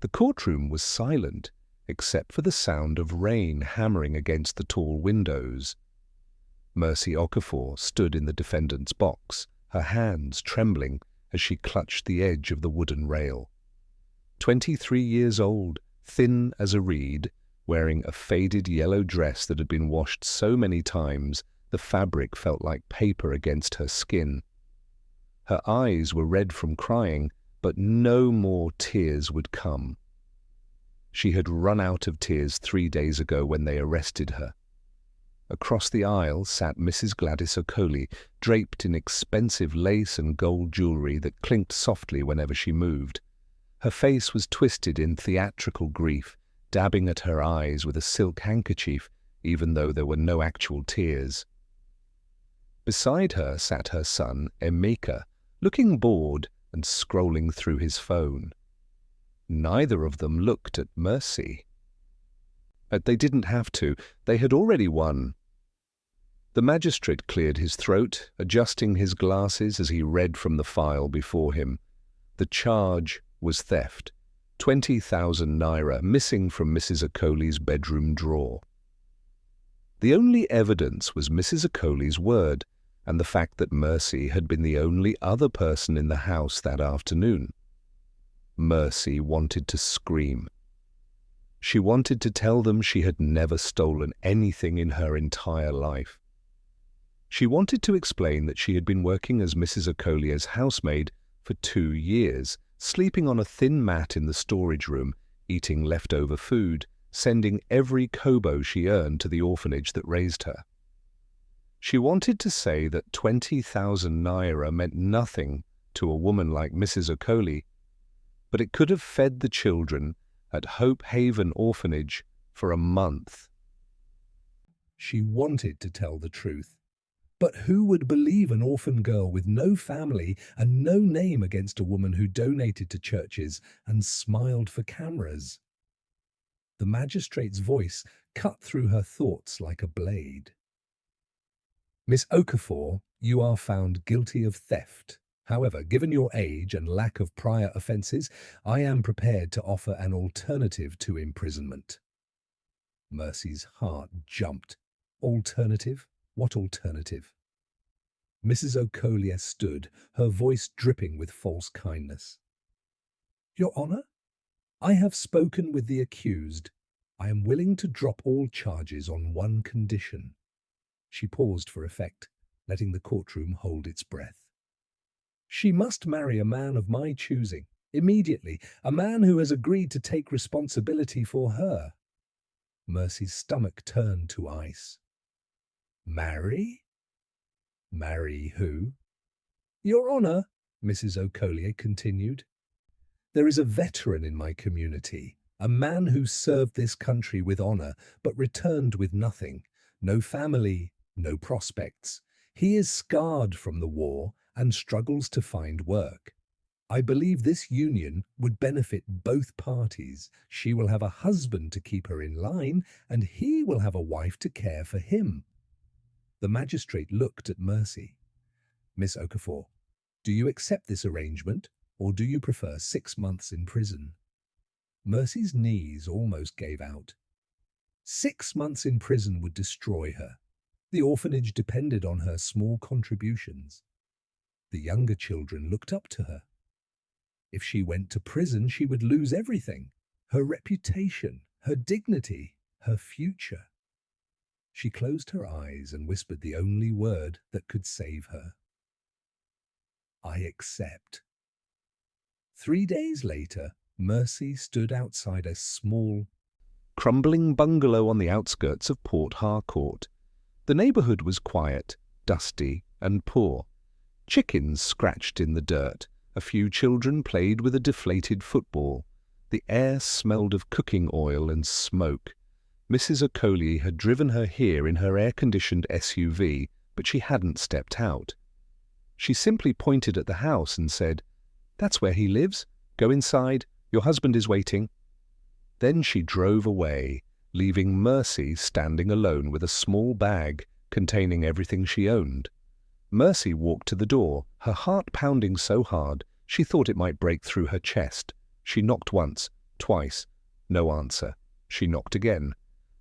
The courtroom was silent, except for the sound of rain hammering against the tall windows. Mercy Okafor stood in the defendant's box, her hands trembling as she clutched the edge of the wooden rail. 23 years old, thin as a reed, wearing a faded yellow dress that had been washed so many times the fabric felt like paper against her skin. Her eyes were red from crying, but no more tears would come. She had run out of tears 3 days ago when they arrested her. Across the aisle sat Mrs. Gladys Okoli, draped in expensive lace and gold jewelry that clinked softly whenever she moved. Her face was twisted in theatrical grief, dabbing at her eyes with a silk handkerchief, even though there were no actual tears. Beside her sat her son, Emeka, looking bored and scrolling through his phone. Neither of them looked at Mercy. But they didn't have to. They had already won. The magistrate cleared his throat, adjusting his glasses as he read from the file before him. The charge was theft. 20,000 naira missing from Mrs. Okoli's bedroom drawer. The only evidence was Mrs. Okoli's word and the fact that Mercy had been the only other person in the house that afternoon. Mercy wanted to scream. She wanted to tell them she had never stolen anything in her entire life. She wanted to explain that she had been working as Mrs. Okoli's housemaid for 2 years, sleeping on a thin mat in the storage room, eating leftover food, sending every kobo she earned to the orphanage that raised her. She wanted to say that 20,000 naira meant nothing to a woman like Mrs. Okoli, but it could have fed the children at Hope Haven Orphanage for a month. She wanted to tell the truth. But who would believe an orphan girl with no family and no name against a woman who donated to churches and smiled for cameras? The magistrate's voice cut through her thoughts like a blade. Miss Okafor, you are found guilty of theft. However, given your age and lack of prior offences, I am prepared to offer an alternative to imprisonment. Mercy's heart jumped. Alternative? What alternative? Mrs. Okoli stood, her voice dripping with false kindness. Your Honour, I have spoken with the accused. I am willing to drop all charges on one condition. She paused for effect, letting the courtroom hold its breath. She must marry a man of my choosing, immediately, a man who has agreed to take responsibility for her. Mercy's stomach turned to ice. Marry? Marry who? Your Honour, Mrs. Okoli continued, there is a veteran in my community, a man who served this country with honour but returned with nothing, no family, no prospects. He is scarred from the war and struggles to find work. I believe this union would benefit both parties. She will have a husband to keep her in line, and he will have a wife to care for him. The magistrate looked at Mercy. Miss Okafor, do you accept this arrangement, or do you prefer 6 months in prison? Mercy's knees almost gave out. 6 months in prison would destroy her. The orphanage depended on her small contributions. The younger children looked up to her. If she went to prison, she would lose everything, her reputation, her dignity, her future. She closed her eyes and whispered the only word that could save her. I accept. 3 days later, Mercy stood outside a small, crumbling bungalow on the outskirts of Port Harcourt. The neighbourhood was quiet, dusty, and poor. Chickens scratched in the dirt. A few children played with a deflated football. The air smelled of cooking oil and smoke. Mrs. Okoli had driven her here in her air-conditioned SUV, but she hadn't stepped out. She simply pointed at the house and said, "That's where he lives. Go inside. Your husband is waiting." Then she drove away, leaving Mercy standing alone with a small bag containing everything she owned. Mercy walked to the door, her heart pounding so hard she thought it might break through her chest. She knocked once, Twice. No answer. She knocked again.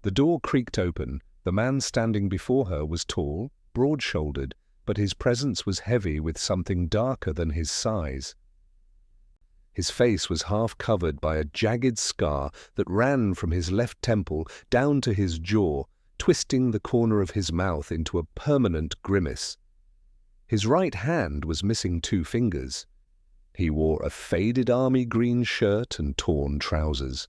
The door creaked open. The man standing before her was tall, broad-shouldered, but his presence was heavy with something darker than his size. His face was half covered by a jagged scar that ran from his left temple down to his jaw, twisting the corner of his mouth into a permanent grimace. His right hand was missing 2 fingers. He wore a faded army green shirt and torn trousers.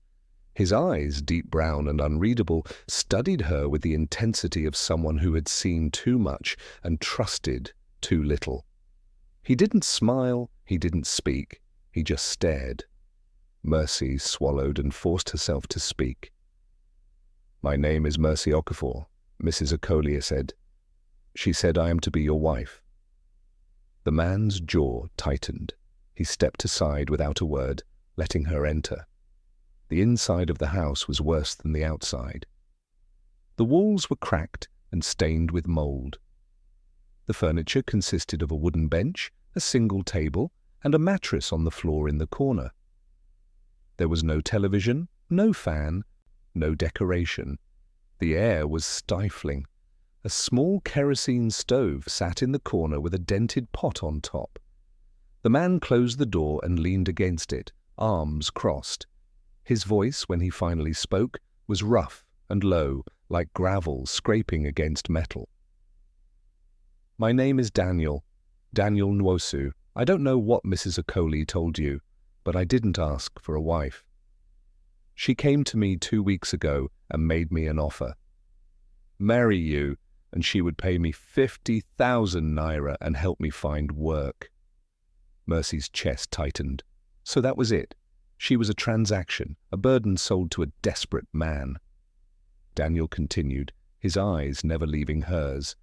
His eyes, deep brown and unreadable, studied her with the intensity of someone who had seen too much and trusted too little. He didn't smile, he didn't speak, he just stared. Mercy swallowed and forced herself to speak. "My name is Mercy Okafor," Mrs. Okolie said. "She said I am to be your wife." The man's jaw tightened. He stepped aside without a word, letting her enter. The inside of the house was worse than the outside. The walls were cracked and stained with mold. The furniture consisted of a wooden bench, a single table, and a mattress on the floor in the corner. There was no television, no fan, no decoration. The air was stifling. A small kerosene stove sat in the corner with a dented pot on top. The man closed the door and leaned against it, arms crossed. His voice, when he finally spoke, was rough and low, like gravel scraping against metal. "My name is Daniel Nwosu. I don't know what Mrs. Okolie told you, but I didn't ask for a wife. She came to me 2 weeks ago and made me an offer. Marry you, and she would pay me 50,000 naira and help me find work." Mercy's chest tightened. So that was it. She was a transaction, a burden sold to a desperate man. Daniel continued, his eyes never leaving hers.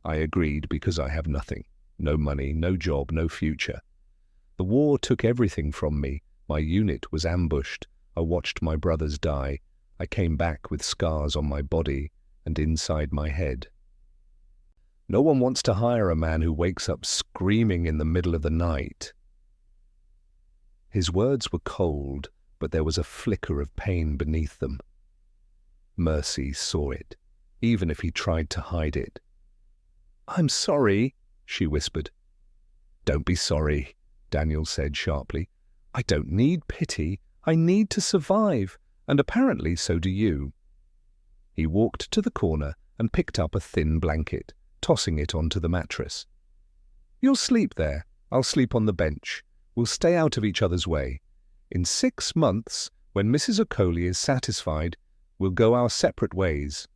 "I agreed because I have nothing. No money, no job, no future. The war took everything from me. My unit was ambushed. I watched my brothers die. I came back with scars on my body and inside my head. No one wants to hire a man who wakes up screaming in the middle of the night." His words were cold, but there was a flicker of pain beneath them. Mercy saw it, even if he tried to hide it. "I'm sorry," she whispered. "Don't be sorry," Daniel said sharply. "I don't need pity. I need to survive, and apparently so do you." He walked to the corner and picked up a thin blanket, tossing it onto the mattress. "You'll sleep there. I'll sleep on the bench. We'll stay out of each other's way. In 6 months, when Mrs. Okolie is satisfied, we'll go our separate ways."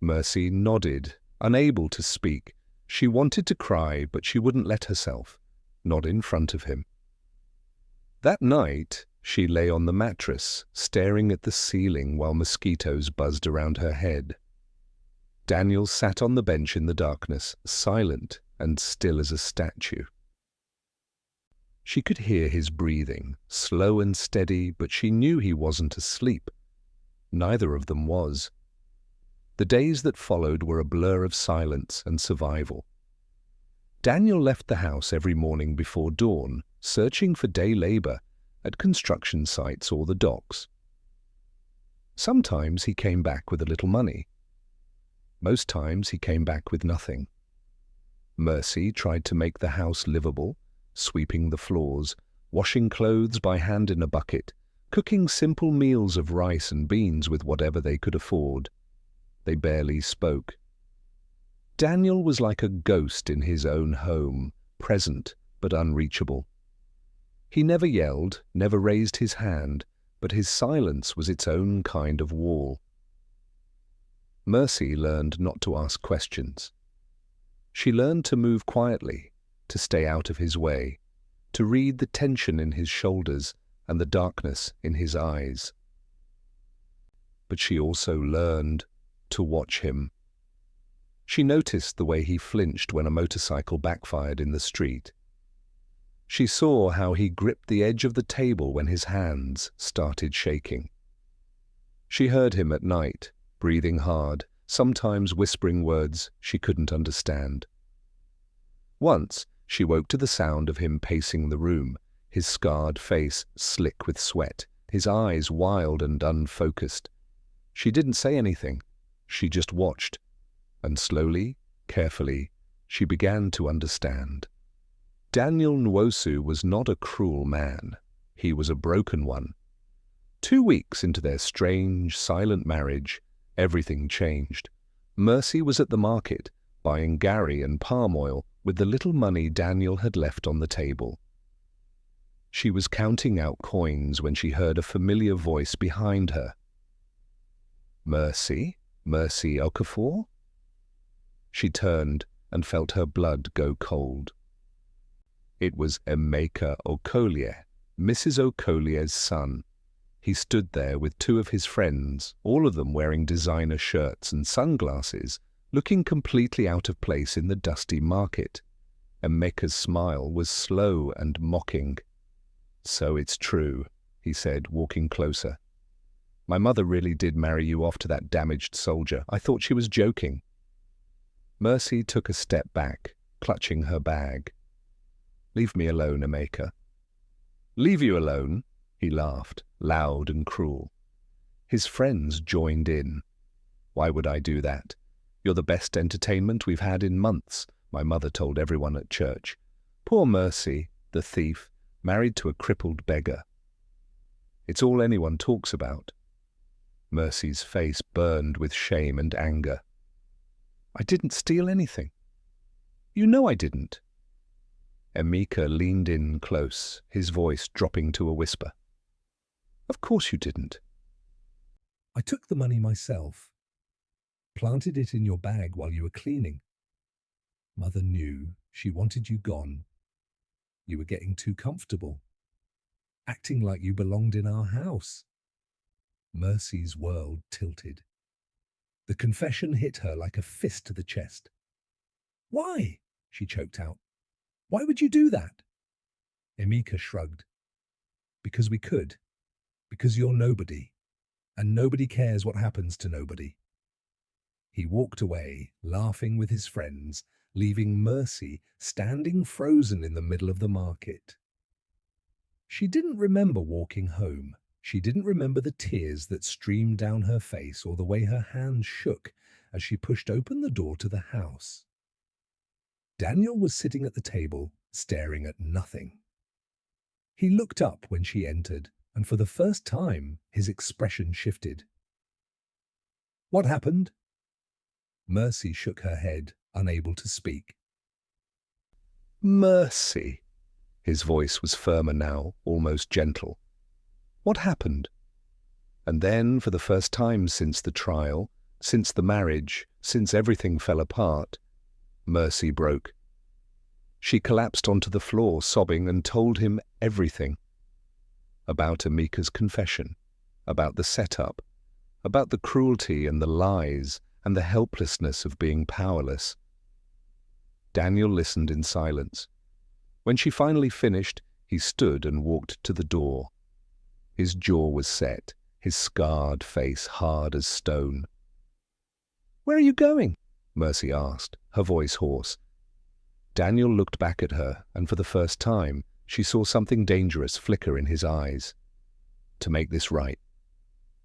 Mercy nodded, unable to speak. She wanted to cry, but she wouldn't let herself, not in front of him. That night, she lay on the mattress, staring at the ceiling while mosquitoes buzzed around her head. Daniel sat on the bench in the darkness, silent and still as a statue. She could hear his breathing, slow and steady, but she knew he wasn't asleep. Neither of them was. The days that followed were a blur of silence and survival. Daniel left the house every morning before dawn, searching for day labor at construction sites or the docks. Sometimes he came back with a little money. Most times he came back with nothing. Mercy tried to make the house livable, sweeping the floors, washing clothes by hand in a bucket, cooking simple meals of rice and beans with whatever they could afford. They barely spoke. Daniel was like a ghost in his own home, present but unreachable. He never yelled, never raised his hand, but his silence was its own kind of wall. Mercy learned not to ask questions. She learned to move quietly, to stay out of his way, to read the tension in his shoulders and the darkness in his eyes. But she also learned to watch him. She noticed the way he flinched when a motorcycle backfired in the street. She saw how he gripped the edge of the table when his hands started shaking. She heard him at night, breathing hard, sometimes whispering words she couldn't understand. Once, she woke to the sound of him pacing the room, his scarred face slick with sweat his eyes wild and unfocused. She didn't say anything. She just watched. And slowly, carefully, she began to understand. Daniel Nwosu was not a cruel man. He was a broken one. 2 weeks into their strange, silent marriage, everything changed. Mercy was at the market, buying Gary and palm oil with the little money Daniel had left on the table. She was counting out coins when she heard a familiar voice behind her. "Mercy? Mercy Okafor?" She turned and felt her blood go cold. It was Emeka Okolie, Mrs. Okolie's son. He stood there with 2 of his friends, all of them wearing designer shirts and sunglasses, looking completely out of place in the dusty market. Emeka's smile was slow and mocking. "So it's true," he said, walking closer. "My mother really did marry you off to that damaged soldier. I thought she was joking." Mercy took a step back, clutching her bag. "Leave me alone, Emeka." "Leave you alone?" He laughed, loud and cruel. His friends joined in. "Why would I do that? You're the best entertainment we've had in months," my mother told everyone at church. Poor Mercy, the thief, married to a crippled beggar. It's all anyone talks about. Mercy's face burned with shame and anger. "I didn't steal anything." "You know I didn't." Emeka leaned in close, his voice dropping to a whisper. "Of course you didn't." "I took the money myself. Planted it in your bag while you were cleaning. Mother knew. She wanted you gone. You were getting too comfortable, acting like you belonged in our house." Mercy's world tilted. The confession hit her like a fist to the chest. "Why?" she choked out. "Why would you do that?" Emeka shrugged. "Because we could. Because you're nobody, and nobody cares what happens to nobody." He walked away, laughing with his friends, leaving Mercy standing frozen in the middle of the market. She didn't remember walking home. She didn't remember the tears that streamed down her face or the way her hands shook as she pushed open the door to the house. Daniel was sitting at the table, staring at nothing. He looked up when she entered, and for the first time, his expression shifted. "What happened?" Mercy shook her head, unable to speak. "Mercy." His voice was firmer now, almost gentle. "What happened?" And then, for the first time since the trial, since the marriage, since everything fell apart, Mercy broke. She collapsed onto the floor, sobbing, and told him everything. About Emeka's confession, about the setup, about the cruelty and the lies and the helplessness of being powerless. Daniel listened in silence. When she finally finished, he stood and walked to the door. His jaw was set, his scarred face hard as stone. "Where are you going?" Mercy asked, her voice hoarse. Daniel looked back at her, and for the first time, she saw something dangerous flicker in his eyes. "To make this right."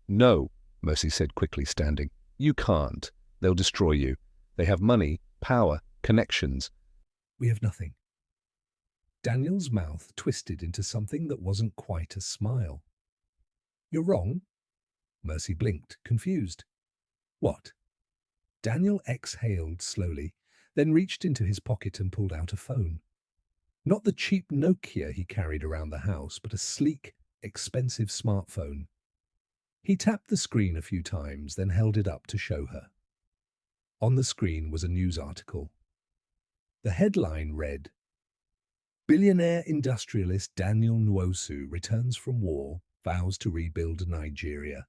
"No," Mercy said quickly, standing. "You can't. They'll destroy you. They have money, power, connections." "We have nothing." Daniel's mouth twisted into something that wasn't quite a smile. "You're wrong." Mercy blinked, confused. "What?" Daniel exhaled slowly, then reached into his pocket and pulled out a phone. Not the cheap Nokia he carried around the house, but a sleek, expensive smartphone. He tapped the screen a few times, then held it up to show her. On the screen was a news article. The headline read, "Billionaire industrialist Daniel Nwosu returns from war, vows to rebuild Nigeria."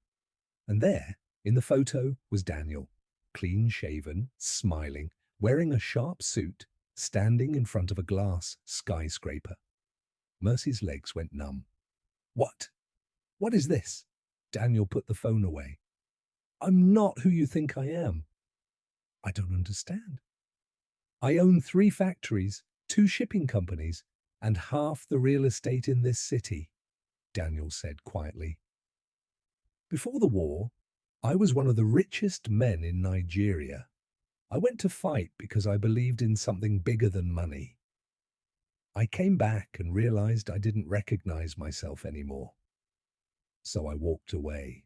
And there, in the photo, was Daniel, clean-shaven, smiling, wearing a sharp suit, standing in front of a glass skyscraper. Mercy's legs went numb. "What? What is this?" Daniel put the phone away. "I'm not who you think I am." "I don't understand." "I own 3 factories, 2 shipping companies, and half the real estate in this city," Daniel said quietly, Before the war, I was one of the richest men in Nigeria. I went to fight because I believed in something bigger than money. I came back and realized I didn't recognize myself anymore. So I walked away.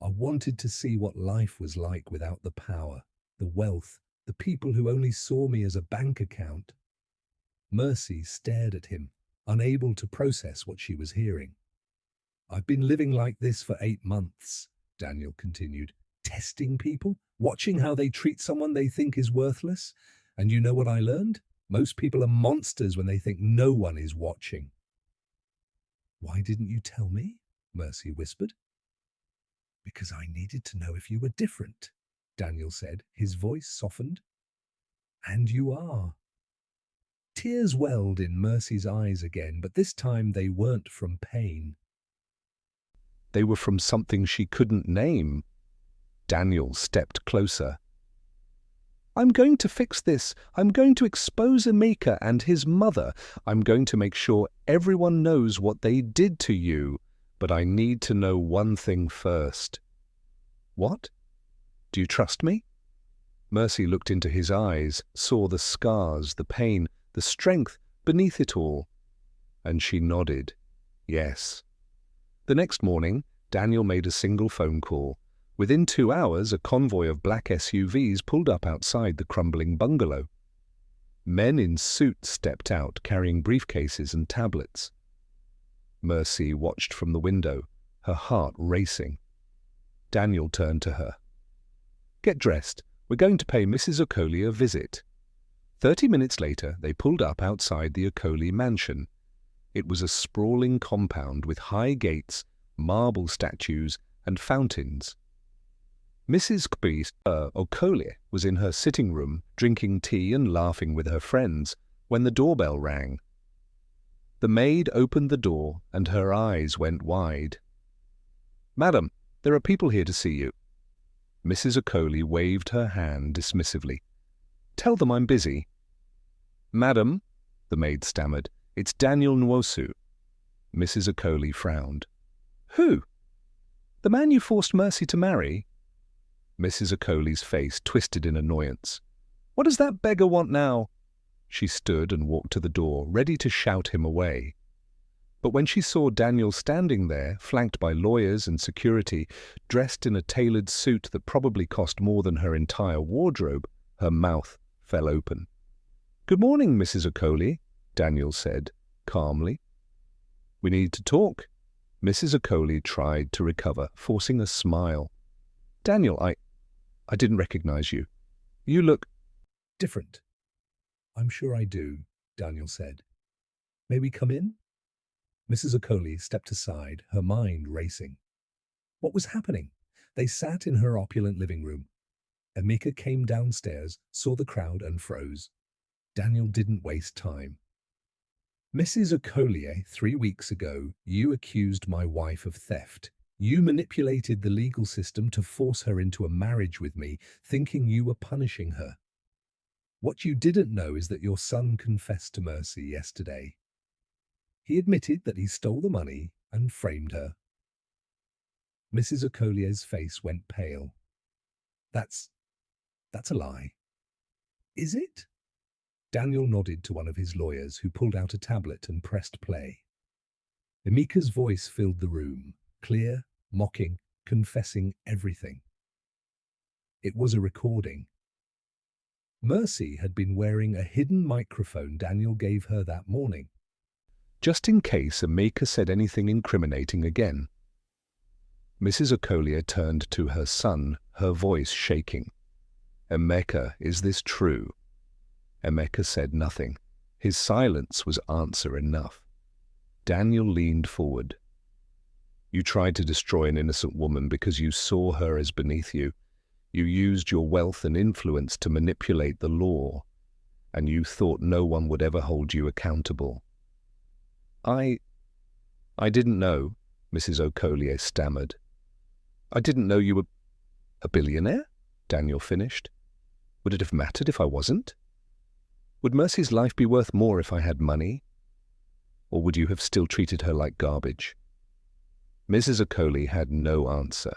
I wanted to see what life was like without the power, the wealth, the people who only saw me as a bank account. Mercy stared at him, unable to process what she was hearing. I've been living like this for 8 months, Daniel continued, testing people, watching how they treat someone they think is worthless. And you know what I learned? Most people are monsters when they think no one is watching. Why didn't you tell me? Mercy whispered. Because I needed to know if you were different, Daniel said, his voice softened. And you are. Tears welled in Mercy's eyes again, but this time they weren't from pain. They were from something she couldn't name. Daniel stepped closer. I'm going to fix this. I'm going to expose Emeka and his mother. I'm going to make sure everyone knows what they did to you. But I need to know one thing first. What? Do you trust me? Mercy looked into his eyes, saw the scars, the pain, the strength beneath it all. And she nodded. Yes. The next morning, Daniel made a single phone call. Within 2 hours, a convoy of black SUVs pulled up outside the crumbling bungalow. Men in suits stepped out, carrying briefcases and tablets. Mercy watched from the window, her heart racing. Daniel turned to her. Get dressed. We're going to pay Mrs. Okoli a visit. 30 minutes later, they pulled up outside the Okoli mansion. It was a sprawling compound with high gates, marble statues, and fountains. Mrs. Okoli was in her sitting room, drinking tea and laughing with her friends, when the doorbell rang. The maid opened the door, and her eyes went wide. Madam, there are people here to see you. Mrs. Okoli waved her hand dismissively. Tell them I'm busy. Madam, the maid stammered, it's Daniel Nwosu. Mrs. Okoli frowned. Who? The man you forced Mercy to marry? Mrs. Okoli's face twisted in annoyance. What does that beggar want now? She stood and walked to the door, ready to shout him away. But when she saw Daniel standing there, flanked by lawyers and security, dressed in a tailored suit that probably cost more than her entire wardrobe, her mouth fell open. Good morning, Mrs. Okoli, Daniel said, calmly. We need to talk. Mrs. Okoli tried to recover, forcing a smile. Daniel, I didn't recognize you. You look different. I'm sure I do, Daniel said. May we come in? Mrs. Okoli stepped aside, her mind racing. What was happening? They sat in her opulent living room. Emeka came downstairs, saw the crowd and froze. Daniel didn't waste time. Mrs. Okoli, 3 weeks ago, you accused my wife of theft. You manipulated the legal system to force her into a marriage with me, thinking you were punishing her. What you didn't know is that your son confessed to Mercy yesterday. He admitted that he stole the money and framed her. Mrs. Okoli's face went pale. That's a lie. Is it? Daniel nodded to one of his lawyers, who pulled out a tablet and pressed play. Emeka's voice filled the room, clear, mocking, confessing everything. It was a recording. Mercy had been wearing a hidden microphone Daniel gave her that morning, just in case Emeka said anything incriminating again. Mrs. Okoli turned to her son, her voice shaking. Emeka, is this true? Emeka said nothing. His silence was answer enough. Daniel leaned forward. You tried to destroy an innocent woman because you saw her as beneath you. You used your wealth and influence to manipulate the law, and you thought no one would ever hold you accountable. I didn't know, Mrs. Okoli stammered. I didn't know you were a billionaire, Daniel finished. Would it have mattered if I wasn't? Would Mercy's life be worth more if I had money? Or would you have still treated her like garbage? Mrs. Okoli had no answer.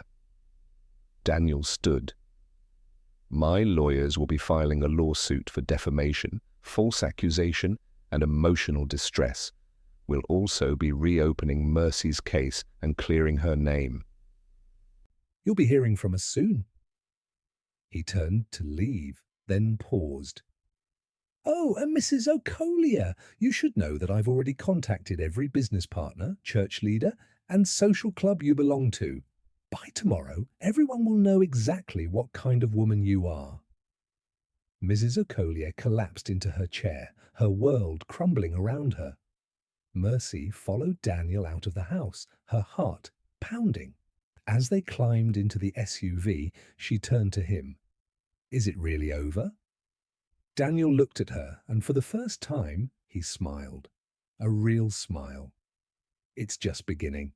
Daniel stood. My lawyers will be filing a lawsuit for defamation, false accusation, and emotional distress. We'll also be reopening Mercy's case and clearing her name. You'll be hearing from us soon. He turned to leave, then paused. Oh, and Mrs. Okoli, you should know that I've already contacted every business partner, church leader, and social club you belong to. By tomorrow, everyone will know exactly what kind of woman you are. Mrs. Okoli collapsed into her chair, her world crumbling around her. Mercy followed Daniel out of the house, her heart pounding. As they climbed into the SUV, she turned to him. Is it really over? Daniel looked at her, and for the first time, he smiled. A real smile. It's just beginning.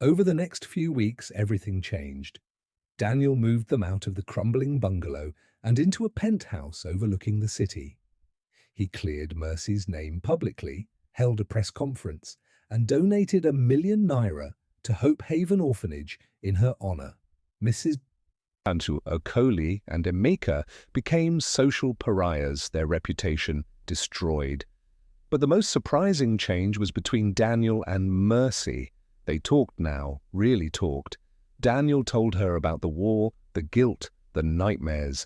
Over the next few weeks, everything changed. Daniel moved them out of the crumbling bungalow and into a penthouse overlooking the city. He cleared Mercy's name publicly, held a press conference, and donated £1 million to Hope Haven Orphanage in her honor. Mrs. Okoli and Emeka became social pariahs, their reputation destroyed. But the most surprising change was between Daniel and Mercy. They talked now, really talked. Daniel told her about the war, the guilt, the nightmares.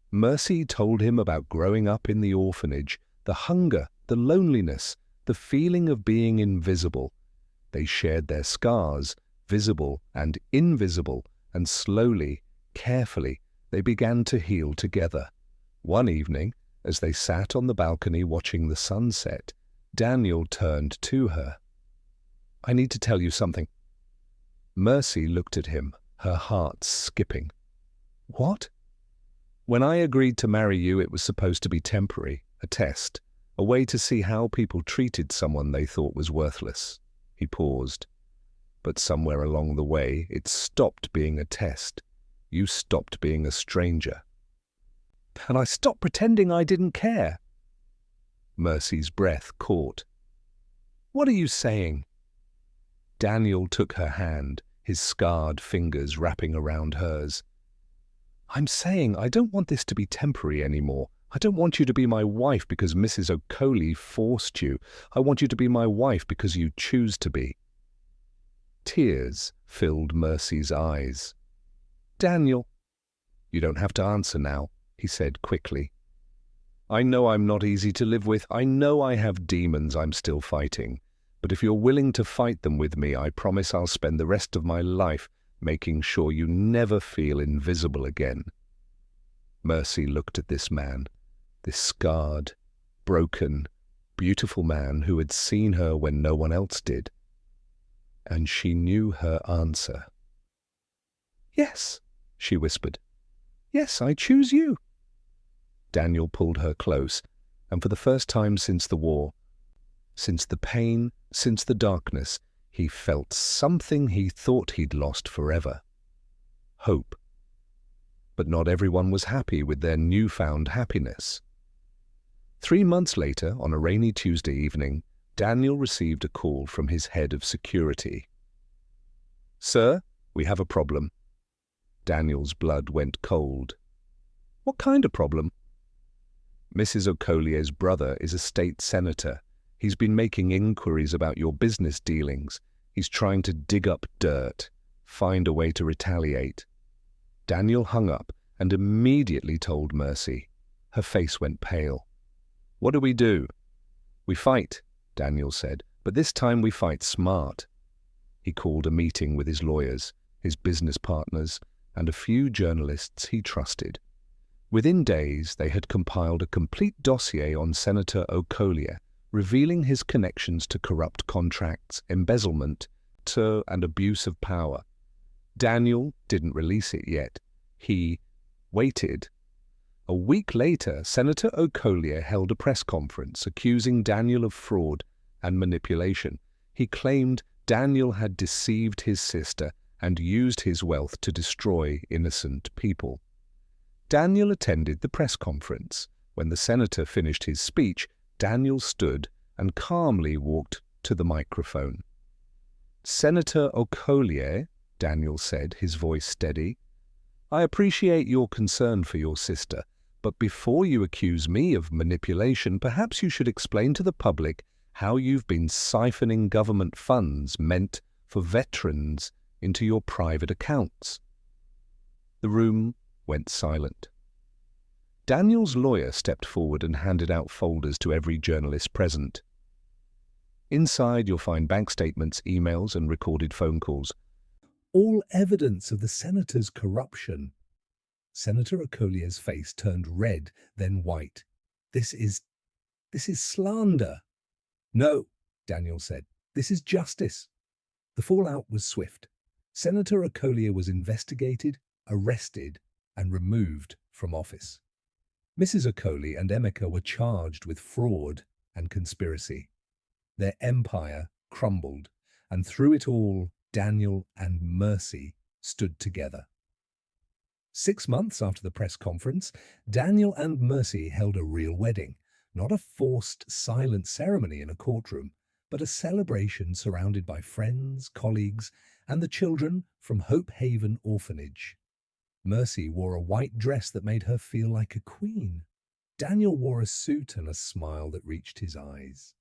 Mercy told him about growing up in the orphanage, the hunger, the loneliness, the feeling of being invisible. They shared their scars, visible and invisible, and slowly, carefully, they began to heal together. One evening, as they sat on the balcony watching the sunset, Daniel turned to her. I need to tell you something. Mercy looked at him, her heart skipping. What? When I agreed to marry you, it was supposed to be temporary, a test, a way to see how people treated someone they thought was worthless. He paused. But somewhere along the way, it stopped being a test. You stopped being a stranger. And I stopped pretending I didn't care. Mercy's breath caught. What are you saying? Daniel took her hand, his scarred fingers wrapping around hers. I'm saying I don't want this to be temporary anymore. I don't want you to be my wife because Mrs. Okoli forced you. I want you to be my wife because you choose to be. Tears filled Mercy's eyes. Daniel, you don't have to answer now, he said quickly. I know I'm not easy to live with. I know I have demons I'm still fighting. But if you're willing to fight them with me, I promise I'll spend the rest of my life making sure you never feel invisible again. Mercy looked at this man, this scarred, broken, beautiful man who had seen her when no one else did. And she knew her answer. Yes, she whispered. Yes, I choose you. Daniel pulled her close, and for the first time since the war, since the pain, since the darkness, he felt something he thought he'd lost forever. Hope. But not everyone was happy with their newfound happiness. 3 months later, on a rainy Tuesday evening, Daniel received a call from his head of security. Sir, we have a problem. Daniel's blood went cold. What kind of problem? Mrs. Okoli's brother is a state senator. He's been making inquiries about your business dealings. He's trying to dig up dirt, find a way to retaliate. Daniel hung up and immediately told Mercy. Her face went pale. What do we do? We fight, Daniel said, but this time we fight smart. He called a meeting with his lawyers, his business partners, and a few journalists he trusted. Within days, they had compiled a complete dossier on Senator Okoli, revealing his connections to corrupt contracts, embezzlement, and abuse of power. Daniel didn't release it yet. He waited. A week later, Senator Okoli held a press conference accusing Daniel of fraud and manipulation. He claimed Daniel had deceived his sister and used his wealth to destroy innocent people. Daniel attended the press conference. When the senator finished his speech, Daniel stood and calmly walked to the microphone. Senator Okolie, Daniel said, his voice steady, I appreciate your concern for your sister, but before you accuse me of manipulation, perhaps you should explain to the public how you've been siphoning government funds meant for veterans into your private accounts. The room went silent. Daniel's lawyer stepped forward and handed out folders to every journalist present. Inside, you'll find bank statements, emails, and recorded phone calls. All evidence of the senator's corruption. Senator Okolie's face turned red, then white. This is slander. No, Daniel said. This is justice. The fallout was swift. Senator Okolie was investigated, arrested, and removed from office. Mrs. Okolie and Emeka were charged with fraud and conspiracy. Their empire crumbled, and through it all, Daniel and Mercy stood together. 6 months after the press conference, Daniel and Mercy held a real wedding, not a forced, silent ceremony in a courtroom, but a celebration surrounded by friends, colleagues, and the children from Hope Haven Orphanage. Mercy wore a white dress that made her feel like a queen. Daniel wore a suit and a smile that reached his eyes.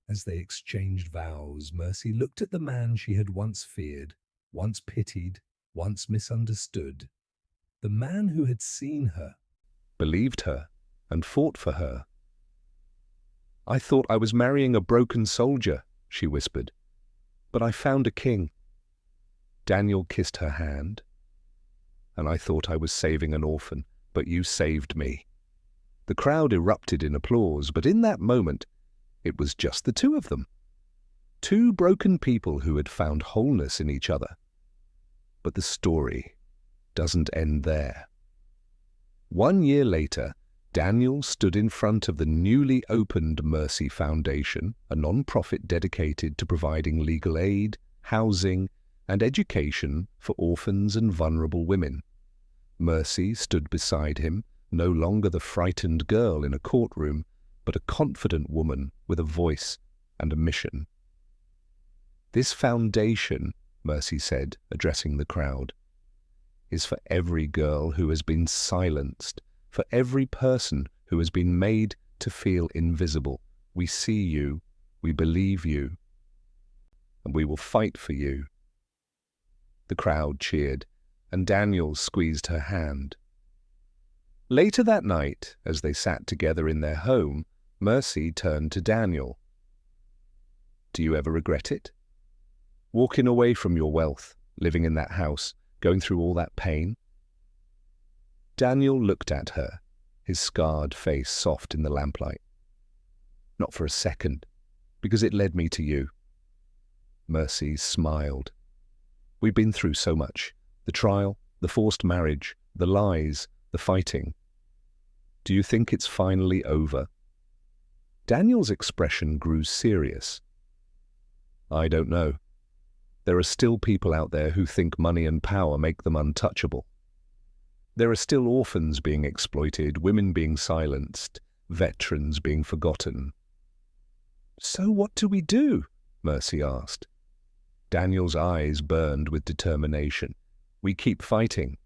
As they exchanged vows, Mercy looked at the man she had once feared, once pitied, once misunderstood. The man who had seen her, believed her, and fought for her. I thought I was marrying a broken soldier, she whispered, but I found a king. Daniel kissed her hand. And I thought I was saving an orphan, but you saved me. The crowd erupted in applause, but in that moment, it was just the two of them. Two broken people who had found wholeness in each other. But the story doesn't end there. 1 year later, Daniel stood in front of the newly opened Mercy Foundation, a non-profit dedicated to providing legal aid, housing, and education for orphans and vulnerable women. Mercy stood beside him, no longer the frightened girl in a courtroom, but a confident woman with a voice and a mission. This foundation, Mercy said, addressing the crowd, is for every girl who has been silenced, for every person who has been made to feel invisible. We see you, we believe you, and we will fight for you. The crowd cheered, and Daniel squeezed her hand. Later that night, as they sat together in their home, Mercy turned to Daniel. Do you ever regret it? Walking away from your wealth, living in that house, going through all that pain? Daniel looked at her, his scarred face soft in the lamplight. Not for a second, because it led me to you. Mercy smiled. We've been through so much. The trial, the forced marriage, the lies, the fighting. Do you think it's finally over? Daniel's expression grew serious. I don't know. There are still people out there who think money and power make them untouchable. There are still orphans being exploited, women being silenced, veterans being forgotten. So what do we do? Mercy asked. Daniel's eyes burned with determination. We keep fighting.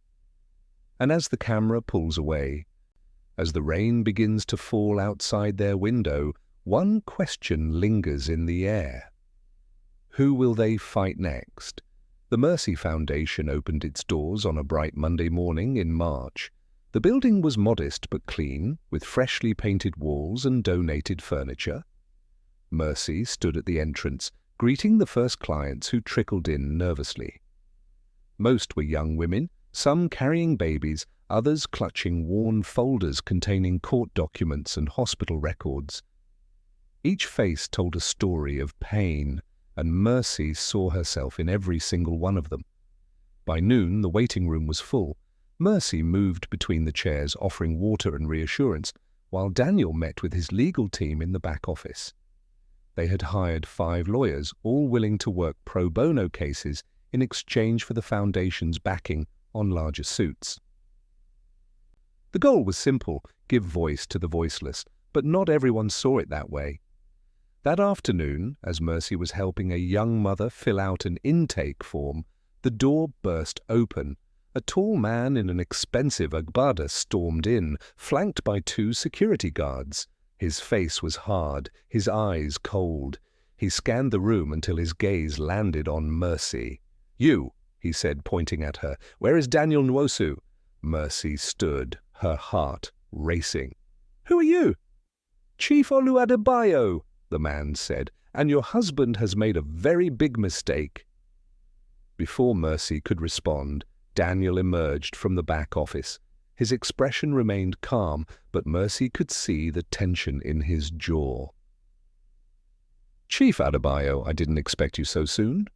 And as the camera pulls away, as the rain begins to fall outside their window, one question lingers in the air. Who will they fight next? The Mercy Foundation opened its doors on a bright Monday morning in March. The building was modest but clean, with freshly painted walls and donated furniture. Mercy stood at the entrance, greeting the first clients who trickled in nervously. Most were young women, some carrying babies, others clutching worn folders containing court documents and hospital records. Each face told a story of pain, and Mercy saw herself in every single one of them. By noon, the waiting room was full. Mercy moved between the chairs, offering water and reassurance, while Daniel met with his legal team in the back office. They had hired 5 lawyers, all willing to work pro bono cases in exchange for the foundation's backing on larger suits. The goal was simple: give voice to the voiceless, but not everyone saw it that way. That afternoon, as Mercy was helping a young mother fill out an intake form, the door burst open. A tall man in an expensive agbada stormed in, flanked by two security guards. His face was hard, his eyes cold. He scanned the room until his gaze landed on Mercy. "You," he said, pointing at her. "Where is Daniel Nwosu?" Mercy stood, her heart racing. "Who are you?" "Chief Oluwadebayo," the man said, "and your husband has made a very big mistake." Before Mercy could respond, Daniel emerged from the back office. His expression remained calm, but Mercy could see the tension in his jaw. "Chief Adebayo, I didn't expect you so soon."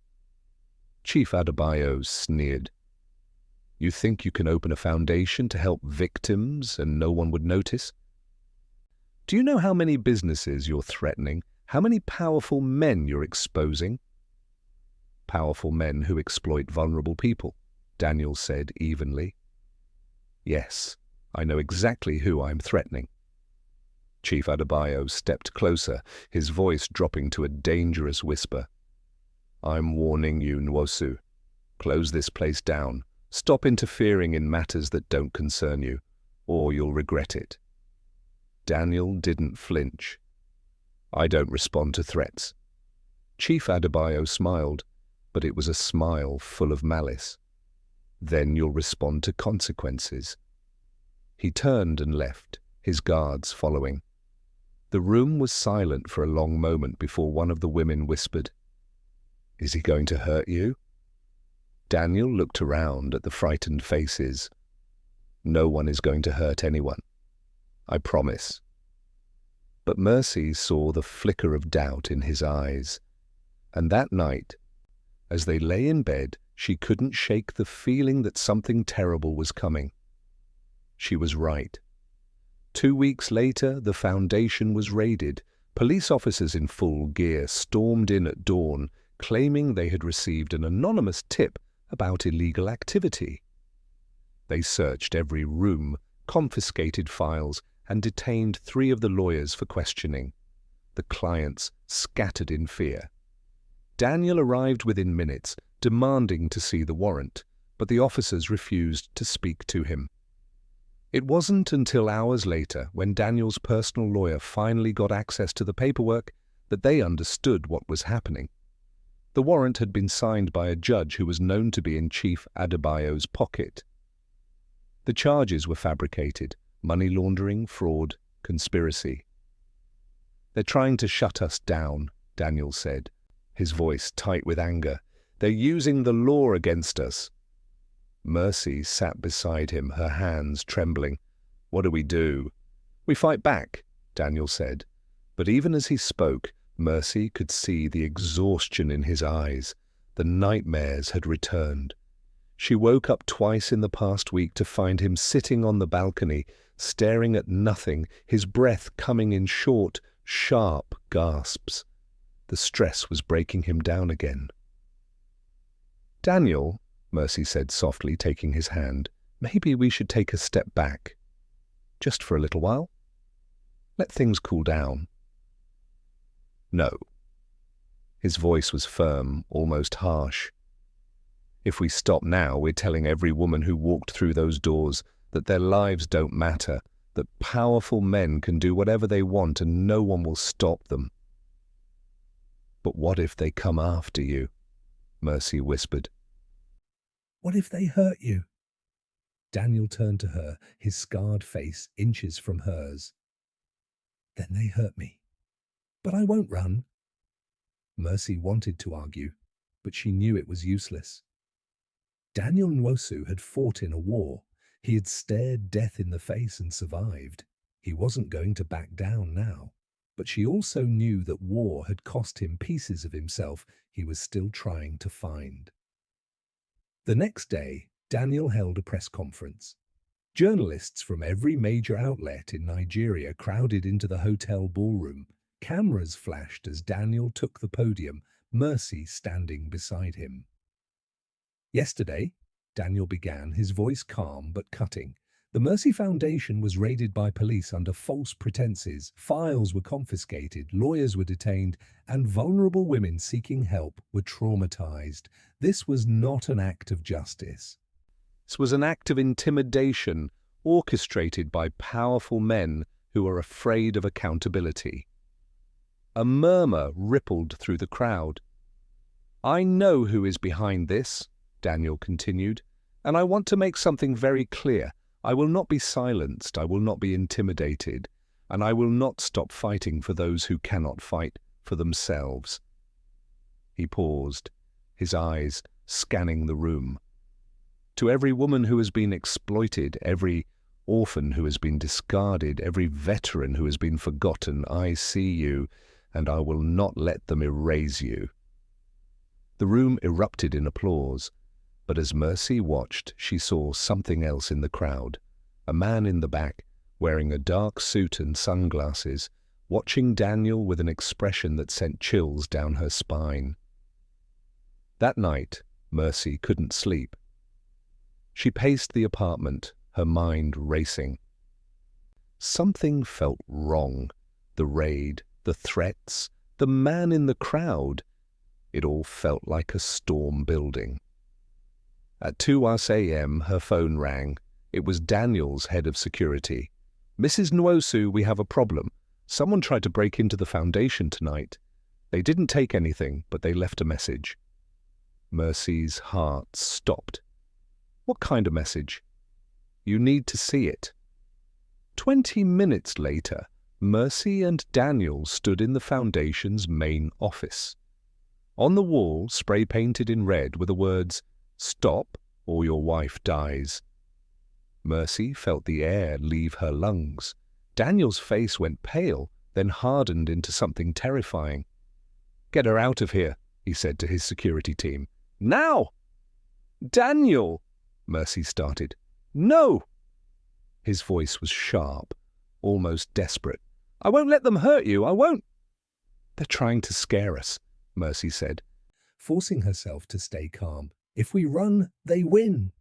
Chief Adebayo sneered. "You think you can open a foundation to help victims and no one would notice? Do you know how many businesses you're threatening? How many powerful men you're exposing?" "Powerful men who exploit vulnerable people," Daniel said evenly. "Yes, I know exactly who I'm threatening." Chief Adebayo stepped closer, his voice dropping to a dangerous whisper. "I'm warning you, Nwosu. Close this place down. Stop interfering in matters that don't concern you, or you'll regret it." Daniel didn't flinch. "I don't respond to threats." Chief Adebayo smiled, but it was a smile full of malice. "Then you'll respond to consequences." He turned and left, his guards following. The room was silent for a long moment before one of the women whispered, "Is he going to hurt you?" Daniel looked around at the frightened faces. "No one is going to hurt anyone. I promise." But Mercy saw the flicker of doubt in his eyes. And that night, as they lay in bed, she couldn't shake the feeling that something terrible was coming. She was right. 2 weeks later, the foundation was raided. Police officers in full gear stormed in at dawn, claiming they had received an anonymous tip about illegal activity. They searched every room, confiscated files, and detained 3 of the lawyers for questioning. The clients scattered in fear. Daniel arrived within minutes, demanding to see the warrant, but the officers refused to speak to him. It wasn't until hours later, when Daniel's personal lawyer finally got access to the paperwork, that they understood what was happening. The warrant had been signed by a judge who was known to be in Chief Adebayo's pocket. The charges were fabricated: money laundering, fraud, conspiracy. "They're trying to shut us down," Daniel said, his voice tight with anger. "They're using the law against us." Mercy sat beside him, her hands trembling. "What do we do?" "We fight back," Daniel said. But even as he spoke, Mercy could see the exhaustion in his eyes. The nightmares had returned. She woke up twice in the past week to find him sitting on the balcony, staring at nothing, his breath coming in short, sharp gasps. The stress was breaking him down again. "Daniel," Mercy said softly, taking his hand, "maybe we should take a step back. Just for a little while. Let things cool down." "No." His voice was firm, almost harsh. "If we stop now, we're telling every woman who walked through those doors that their lives don't matter, that powerful men can do whatever they want and no one will stop them." "But what if they come after you?" Mercy whispered. "What if they hurt you?" Daniel turned to her, his scarred face inches from hers. "Then they hurt me. But I won't run." Mercy wanted to argue, but she knew it was useless. Daniel Nwosu had fought in a war. He had stared death in the face and survived. He wasn't going to back down now. But she also knew that war had cost him pieces of himself he was still trying to find. The next day, Daniel held a press conference. Journalists from every major outlet in Nigeria crowded into the hotel ballroom. Cameras flashed as Daniel took the podium, Mercy standing beside him. "Yesterday," Daniel began, his voice calm but cutting, The Mercy Foundation was raided by police under false pretenses, files were confiscated, lawyers were detained, and vulnerable women seeking help were traumatized. This was not an act of justice. This was an act of intimidation orchestrated by powerful men who are afraid of accountability. A murmur rippled through the crowd. "I know who is behind this," Daniel continued, "and I want to make something very clear. I will not be silenced, I will not be intimidated, and I will not stop fighting for those who cannot fight for themselves." He paused, his eyes scanning the room. To every woman who has been exploited, every orphan who has been discarded, every veteran who has been forgotten, I see you, and I will not let them erase you. The room erupted in applause, but as Mercy watched, she saw something else in the crowd. A man in the back, wearing a dark suit and sunglasses, watching Daniel with an expression that sent chills down her spine. That night, Mercy couldn't sleep. She paced the apartment, her mind racing. Something felt wrong. The raid, the threats, the man in the crowd. It all felt like a storm building. At 2 a.m. her phone rang. It was Daniel's head of security. "Mrs. Nwosu, we have a problem. Someone tried to break into the foundation tonight. They didn't take anything, but they left a message." Mercy's heart stopped. "What kind of message?" "You need to see it." 20 minutes later, Mercy and Daniel stood in the Foundation's main office. On the wall, spray-painted in red, were the words, "Stop, or your wife dies." Mercy felt the air leave her lungs. Daniel's face went pale, then hardened into something terrifying. "Get her out of here," he said to his security team. "Now!" "Daniel!" Mercy started. "No!" His voice was sharp, almost desperate. "I won't let them hurt you, I won't." "They're trying to scare us," Mercy said, forcing herself to stay calm. "If we run, they win.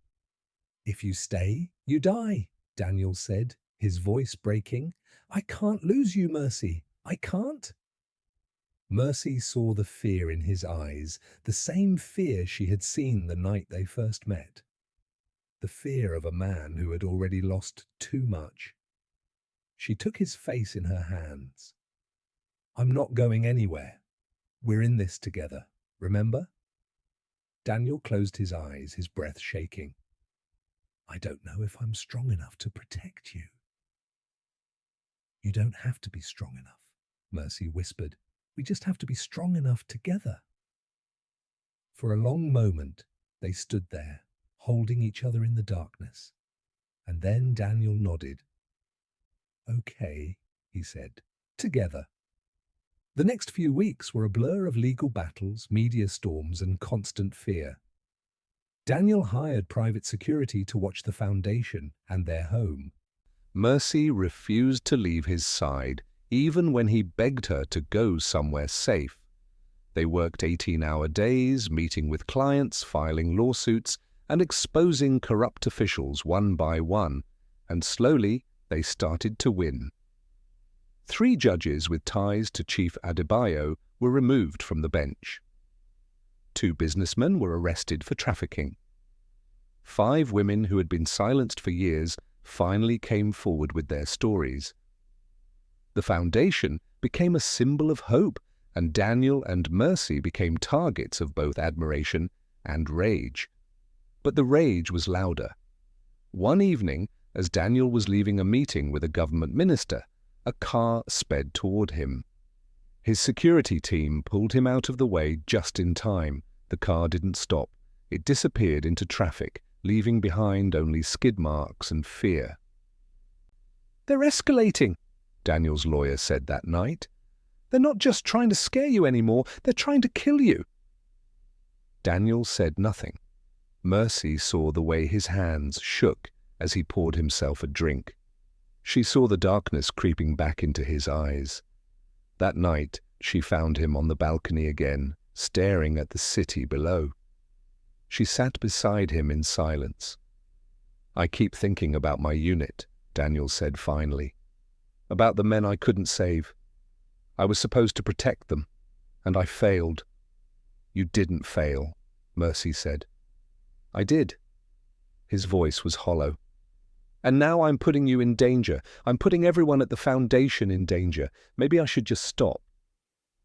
If you stay, you die," Daniel said, his voice breaking. "I can't lose you, Mercy. I can't." Mercy saw the fear in his eyes, the same fear she had seen the night they first met. The fear of a man who had already lost too much. She took his face in her hands. "I'm not going anywhere. We're in this together, remember?" Daniel closed his eyes, his breath shaking. "I don't know if I'm strong enough to protect you." "You don't have to be strong enough," Mercy whispered. "We just have to be strong enough together." For a long moment, they stood there, holding each other in the darkness. And then Daniel nodded. "Okay," he said, "together." The next few weeks were a blur of legal battles, media storms, and constant fear. Daniel hired private security to watch the Foundation and their home. Mercy refused to leave his side, even when he begged her to go somewhere safe. They worked 18-hour days, meeting with clients, filing lawsuits, and exposing corrupt officials one by one, and slowly they started to win. 3 judges with ties to Chief Adebayo were removed from the bench. 2 businessmen were arrested for trafficking. 5 women who had been silenced for years finally came forward with their stories. The Foundation became a symbol of hope, and Daniel and Mercy became targets of both admiration and rage. But the rage was louder. One evening, as Daniel was leaving a meeting with a government minister, a car sped toward him. His security team pulled him out of the way just in time. The car didn't stop. It disappeared into traffic, leaving behind only skid marks and fear. "They're escalating," Daniel's lawyer said that night. "They're not just trying to scare you anymore, they're trying to kill you." Daniel said nothing. Mercy saw the way his hands shook as he poured himself a drink. She saw the darkness creeping back into his eyes. That night, she found him on the balcony again, staring at the city below. She sat beside him in silence. I keep thinking about my unit, Daniel said finally. About the men I couldn't save. I was supposed to protect them, and I failed. You didn't fail, Mercy said. I did. His voice was hollow. And now I'm putting you in danger. I'm putting everyone at the Foundation in danger. Maybe I should just stop.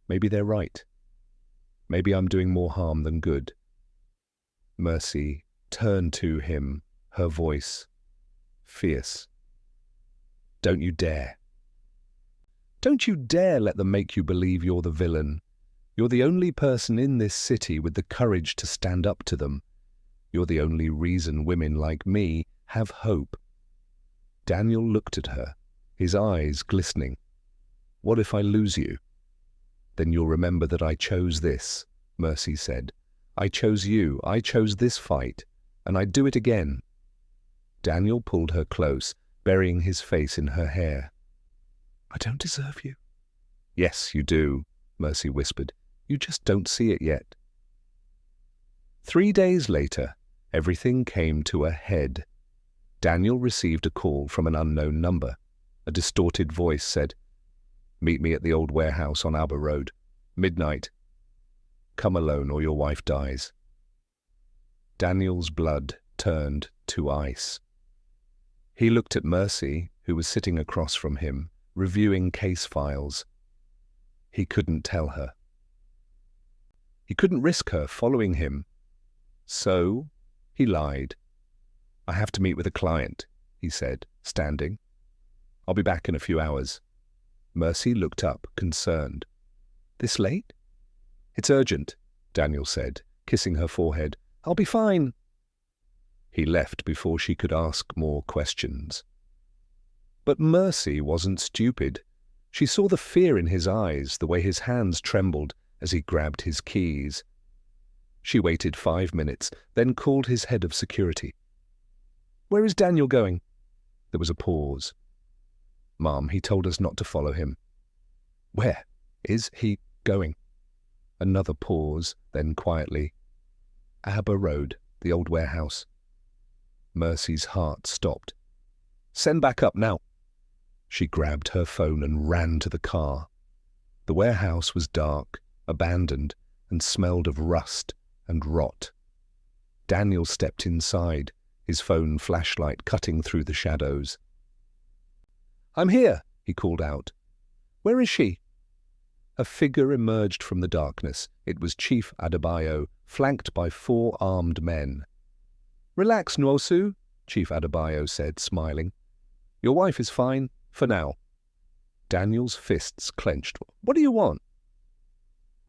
Maybe they're right. Maybe I'm doing more harm than good. Mercy turned to him, her voice fierce. Don't you dare. Don't you dare let them make you believe you're the villain. You're the only person in this city with the courage to stand up to them. You're the only reason women like me have hope. Daniel looked at her, his eyes glistening. What if I lose you? Then you'll remember that I chose this, Mercy said. I chose you, I chose this fight, and I'd do it again. Daniel pulled her close, burying his face in her hair. I don't deserve you. Yes, you do, Mercy whispered. You just don't see it yet. 3 days later, everything came to a head. Daniel received a call from an unknown number. A distorted voice said, Meet me at the old warehouse on Albert Road. Midnight. Come alone or your wife dies. Daniel's blood turned to ice. He looked at Mercy, who was sitting across from him, reviewing case files. He couldn't tell her. He couldn't risk her following him. So he lied. I have to meet with a client, he said, standing. I'll be back in a few hours. Mercy looked up, concerned. This late? It's urgent, Daniel said, kissing her forehead. I'll be fine. He left before she could ask more questions. But Mercy wasn't stupid. She saw the fear in his eyes, the way his hands trembled as he grabbed his keys. She waited 5 minutes, then called his head of security. Where is Daniel going? There was a pause. Ma'am, he told us not to follow him. Where is he going? Another pause, then quietly. Aber Road, the old warehouse. Mercy's heart stopped. Send back up now. She grabbed her phone and ran to the car. The warehouse was dark, abandoned, and smelled of rust and rot. Daniel stepped inside, his phone flashlight cutting through the shadows. I'm here, he called out. Where is she? A figure emerged from the darkness. It was Chief Adebayo, flanked by 4 armed men. Relax, Nwosu, Chief Adebayo said, smiling. Your wife is fine, for now. Daniel's fists clenched. What do you want?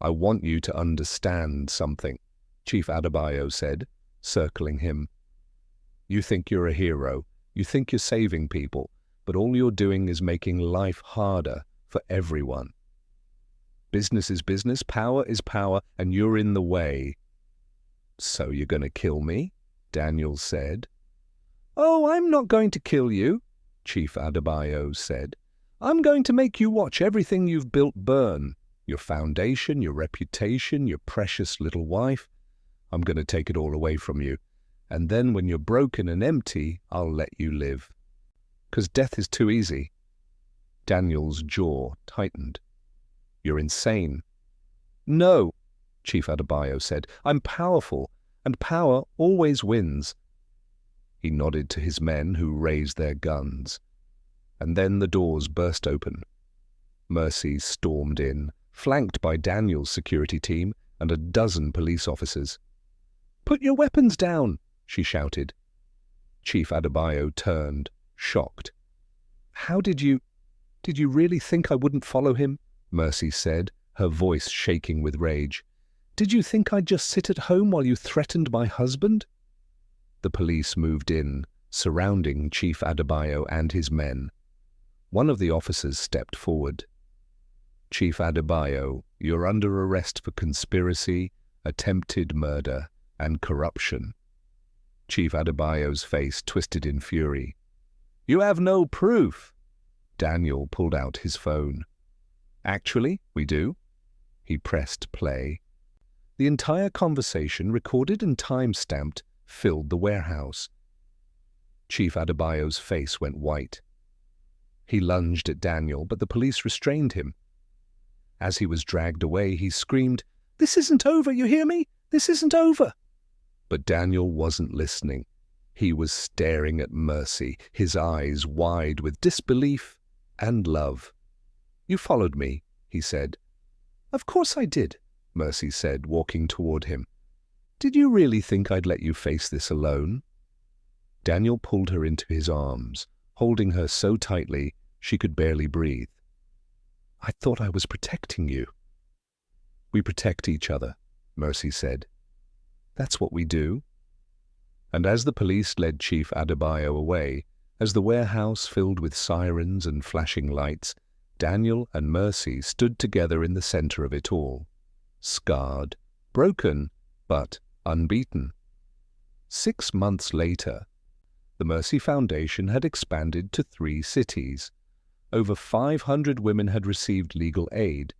I want you to understand something, Chief Adebayo said, circling him. You think you're a hero. You think you're saving people, but all you're doing is making life harder for everyone. Business is business, power is power, and you're in the way. So you're going to kill me? Daniel said. Oh, I'm not going to kill you, Chief Adebayo said. I'm going to make you watch everything you've built burn. Your foundation, your reputation, your precious little wife. I'm going to take it all away from you. And then when you're broken and empty, I'll let you live. 'Cause death is too easy. Daniel's jaw tightened. You're insane. No, Chief Adebayo said. I'm powerful, and power always wins. He nodded to his men, who raised their guns. And then the doors burst open. Mercy stormed in, flanked by Daniel's security team and a dozen police officers. Put your weapons down, she shouted. Chief Adebayo turned, shocked. How did you really think I wouldn't follow him? Mercy said, her voice shaking with rage. Did you think I'd just sit at home while you threatened my husband? The police moved in, surrounding Chief Adebayo and his men. One of the officers stepped forward. Chief Adebayo, you're under arrest for conspiracy, attempted murder, and corruption. Chief Adebayo's face twisted in fury. You have no proof. Daniel pulled out his phone. Actually, we do. He pressed play. The entire conversation, recorded and time-stamped, filled the warehouse. Chief Adebayo's face went white. He lunged at Daniel, but the police restrained him. As he was dragged away, he screamed, "This isn't over, you hear me? This isn't over!" But Daniel wasn't listening. He was staring at Mercy, his eyes wide with disbelief and love. "You followed me," he said. "Of course I did," Mercy said, walking toward him. "Did you really think I'd let you face this alone?" Daniel pulled her into his arms, holding her so tightly she could barely breathe. "I thought I was protecting you." "We protect each other," Mercy said. "That's what we do." And as the police led Chief Adebayo away, as the warehouse filled with sirens and flashing lights, Daniel and Mercy stood together in the center of it all, scarred, broken, but unbeaten. 6 months later, the Mercy Foundation had expanded to 3 cities. Over 500 women had received legal aid.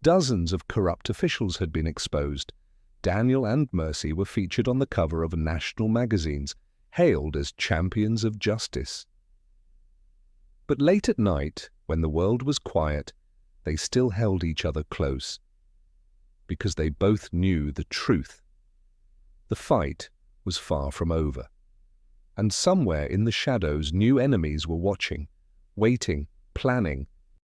Dozens of corrupt officials had been exposed. Daniel and Mercy were featured on the cover of national magazines, hailed as champions of justice. But late at night, when the world was quiet, they still held each other close, because they both knew the truth. The fight was far from over, and somewhere in the shadows new enemies were watching, waiting, planning,